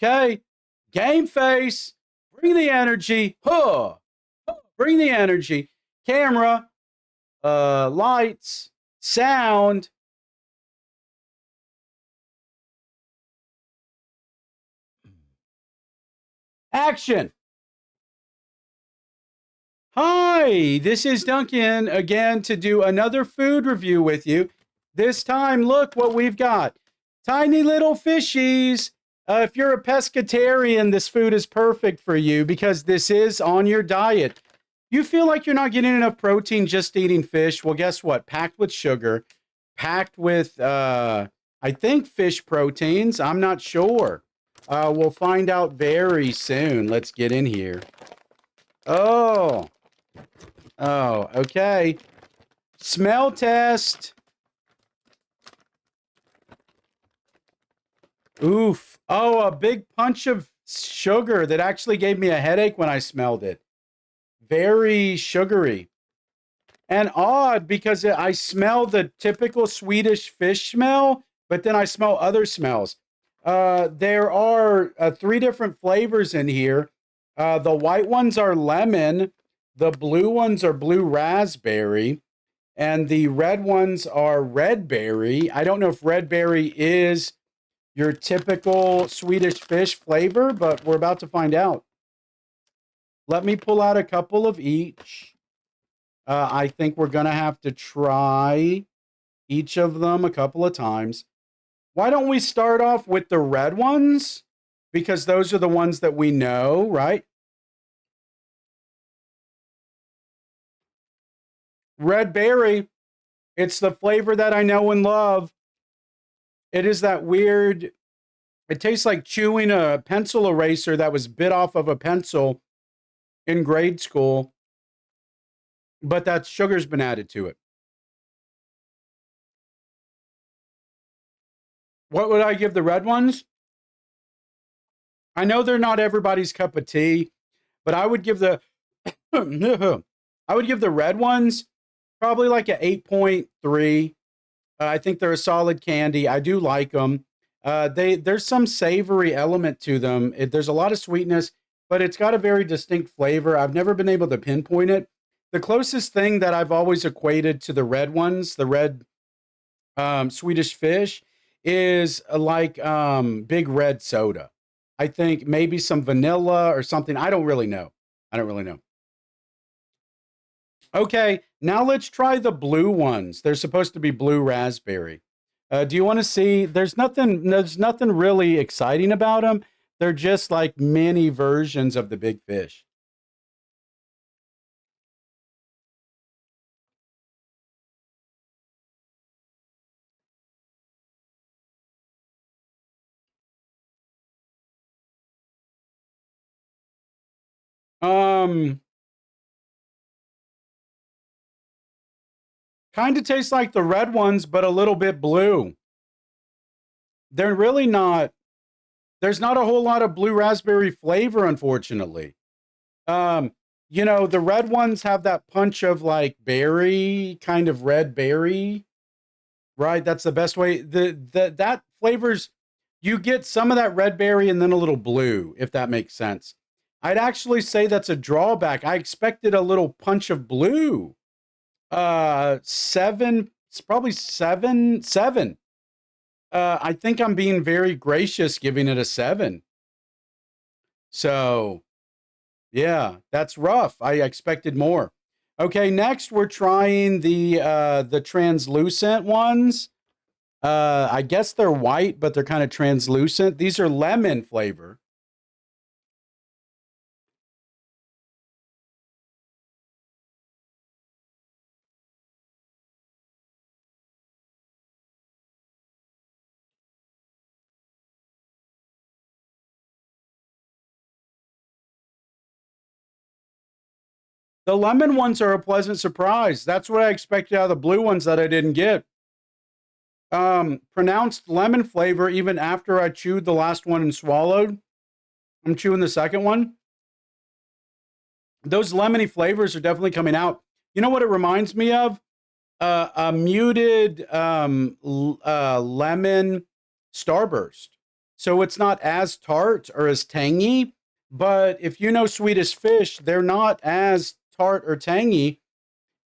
Okay. Game face. Bring the energy. Huh. Bring the energy. Camera. Lights. Sound. Action. Hi, this is Duncan again to do another food review with you. This time, look what we've got. Tiny little fishies. If you're a pescatarian, this food is perfect for you because this is on your diet. You feel like you're not getting enough protein just eating fish. Well, guess what? Packed with sugar, packed with, I think, fish proteins. I'm not sure. We'll find out very soon. Let's get in here. Oh, okay. Smell test. Oof. Oh, a big punch of sugar that actually gave me a headache when I smelled it. Very sugary. And odd because I smell the typical Swedish fish smell, but then I smell other smells. There are 3 different flavors in here. The white ones are lemon, the blue ones are blue raspberry, and the red ones are red berry. I don't know if red berry is your typical Swedish fish flavor, but we're about to find out. Let me pull out a couple of each. I think we're going to have to try each of them a couple of times. Why don't we start off with the red ones? Because those are the ones that we know, right? Red berry. It's the flavor that I know and love. It is that weird, it tastes like chewing a pencil eraser that was bit off of a pencil in grade school, but that sugar's been added to it. What would I give the red ones? I know they're not everybody's cup of tea, but I would give the I would give the red ones probably like a 8.3. I think they're a solid candy. I do like them. There's some savory element to them. There's a lot of sweetness, but it's got a very distinct flavor. I've never been able to pinpoint it. The closest thing that I've always equated to the red ones, the red Swedish fish, is like big red soda. I think maybe some vanilla or something. I don't really know. Okay, now let's try the blue ones. They're supposed to be blue raspberry. Do you want to see? There's nothing really exciting about them. They're just like mini versions of the big fish. Um, Kind of tastes like the red ones, but a little bit blue. They're really not. There's not a whole lot of blue raspberry flavor, unfortunately. Um, the red ones have that punch of like berry, kind of red berry, right? That's the best way. That flavors, you get some of that red berry and then a little blue, if that makes sense. I'd actually say that's a drawback. I expected a little punch of blue. 7, it's probably 7. I think I'm being very gracious giving it a 7. So, yeah, that's rough. I expected more. Okay, next we're trying the translucent ones. I guess they're white, but they're kind of translucent. These are lemon flavor. The lemon ones are a pleasant surprise. That's what I expected out of the blue ones that I didn't get. Pronounced lemon flavor even after I chewed the last one and swallowed. I'm chewing the second one. Those lemony flavors are definitely coming out. You know what it reminds me of? A muted lemon starburst. so it's not as tart or as tangy. But if you know Swedish Fish, they're not as tart or tangy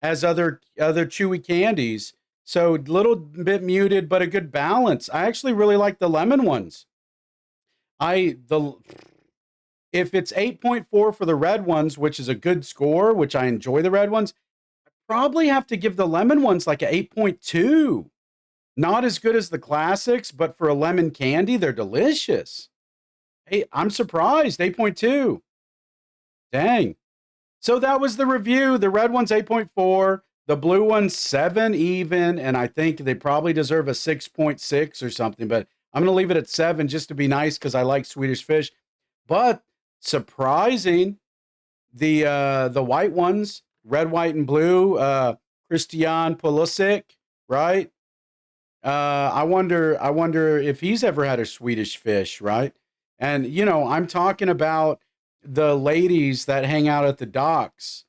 as other chewy candies. So a little bit muted, but a good balance. I actually really like the lemon ones. I the If it's 8.4 for the red ones, which is a good score, which I enjoy the red ones, probably have to give the lemon ones like a 8.2. Not as good as the classics, but for a lemon candy, they're delicious. Hey, I'm surprised. 8.2. Dang. So that was the review. The red one's 8.4, the blue one's 7 even, and I think they probably deserve a 6.6 or something, but I'm going to leave it at 7 just to be nice because I like Swedish Fish. But surprising, the white ones, red, white, and blue, Christian Pulisic, right? I wonder if he's ever had a Swedish Fish, right? And I'm talking about the ladies that hang out at the docks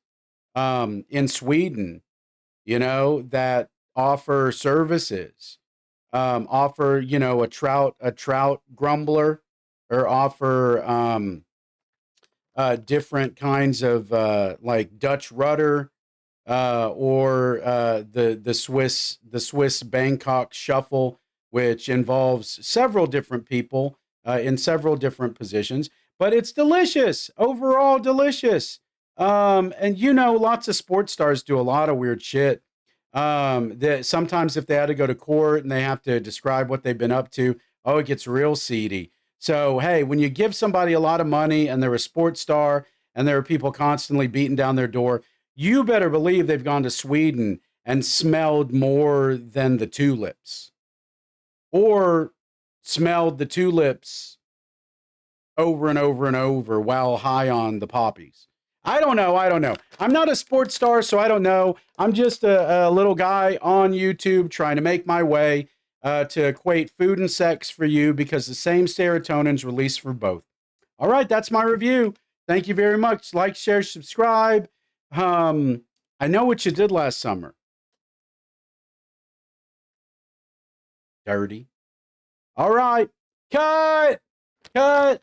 in Sweden, that offer services, offer a trout grumbler, or offer different kinds of like Dutch rudder, or the Swiss Bangkok shuffle, which involves several different people in several different positions. But it's delicious, overall delicious. And lots of sports stars do a lot of weird shit. That sometimes if they had to go to court and they have to describe what they've been up to, oh, it gets real seedy. So hey, when you give somebody a lot of money and they're a sports star and there are people constantly beating down their door, you better believe they've gone to Sweden and smelled more than the tulips, or smelled the tulips over and over and over while high on the poppies. I don't know. I don't know. I'm not a sports star, so I don't know. I'm just a little guy on YouTube trying to make my way to equate food and sex for you, because the same serotonin's released for both. All right, that's my review. Thank you very much. Like, share, subscribe. I know what you did last summer. Dirty. All right. Cut. Cut.